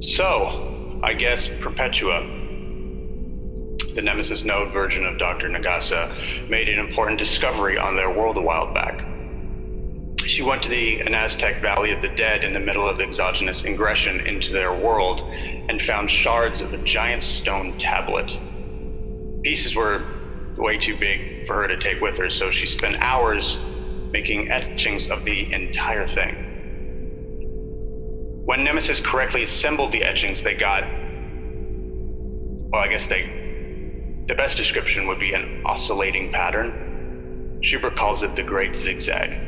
So, I guess Perpetua, the Nemesis node version of Dr. Nagasa, made an important discovery on their world a while back. She went to the Aztec Valley of the Dead in the middle of exogenous ingression into their world and found shards of a giant stone tablet. Pieces were way too big for her to take with her, so she spent hours making etchings of the entire thing. When Nemesis correctly assembled the etchings, they got, well, I guess the best description would be an oscillating pattern. Schubert calls it the Great Zigzag.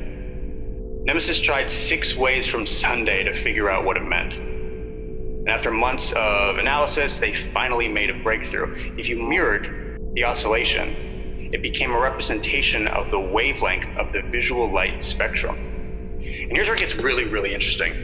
Nemesis tried 6 ways from Sunday to figure out what it meant. And after months of analysis, they finally made a breakthrough. If you mirrored the oscillation, it became a representation of the wavelength of the visual light spectrum. And here's where it gets really, really interesting.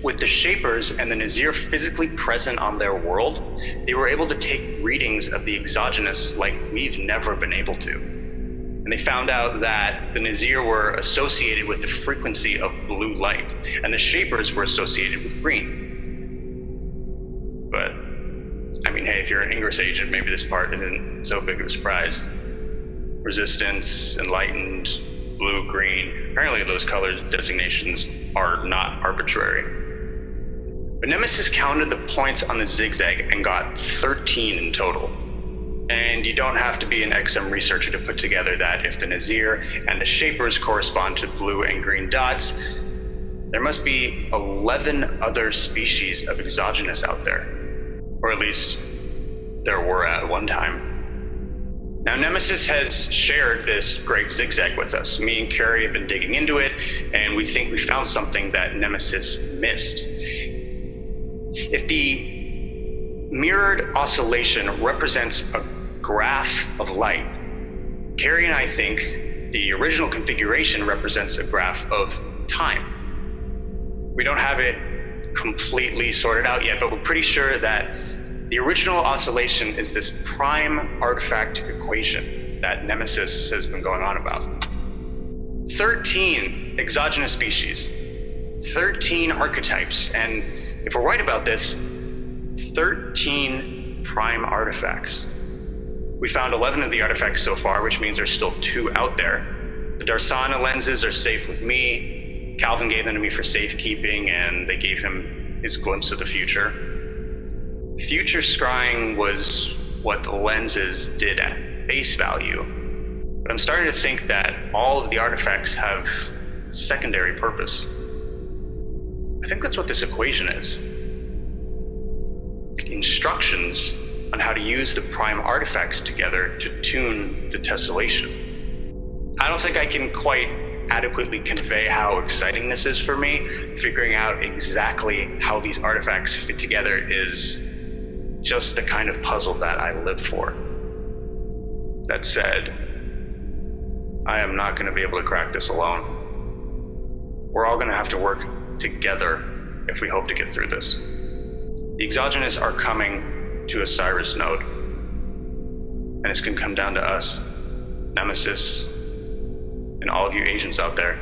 With the Shapers and the Nazir physically present on their world, they were able to take readings of the exogenous like we've never been able to. And they found out that the Nazir were associated with the frequency of blue light, and the Shapers were associated with green. But, I mean, hey, if you're an Ingress agent, maybe this part isn't so big of a surprise. Resistance, enlightened, blue, green. Apparently those color designations are not arbitrary. But Nemesis counted the points on the zigzag and got 13 in total. And you don't have to be an XM researcher to put together that if the Nazir and the Shapers correspond to blue and green dots, there must be 11 other species of exogenous out there. Or at least there were at one time. Now, Nemesis has shared this great zigzag with us. Me and Carrie have been digging into it, and we think we found something that Nemesis missed. If the mirrored oscillation represents a graph of light, Carrie and I think the original configuration represents a graph of time. We don't have it completely sorted out yet, but we're pretty sure that the original oscillation is this prime artifact equation that Nemesis has been going on about. 13 exogenous species, 13 archetypes, and if we're right about this, 13 prime artifacts. We found 11 of the artifacts so far, which means there's still 2 out there. The Darsana lenses are safe with me. Calvin gave them to me for safekeeping, and they gave him his glimpse of the future. Future scrying was what the lenses did at face value, but I'm starting to think that all of the artifacts have secondary purpose. I think that's what this equation is. Instructions on how to use the prime artifacts together to tune the tessellation. I don't think I can quite adequately convey how exciting this is for me. Figuring out exactly how these artifacts fit together is just the kind of puzzle that I live for. That said, I am not going to be able to crack this alone. We're all going to have to work together if we hope to get through this. The exogenous are coming to a Cyrus node, and it's going to come down to us, Nemesis, and all of you agents out there,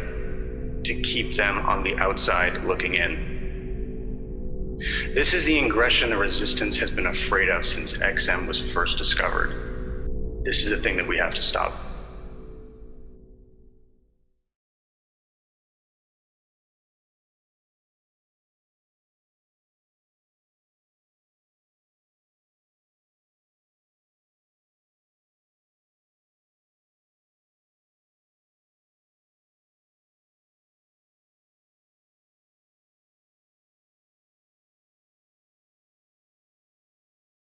to keep them on the outside looking in. This is the ingression the Resistance has been afraid of since XM was first discovered. This is the thing that we have to stop.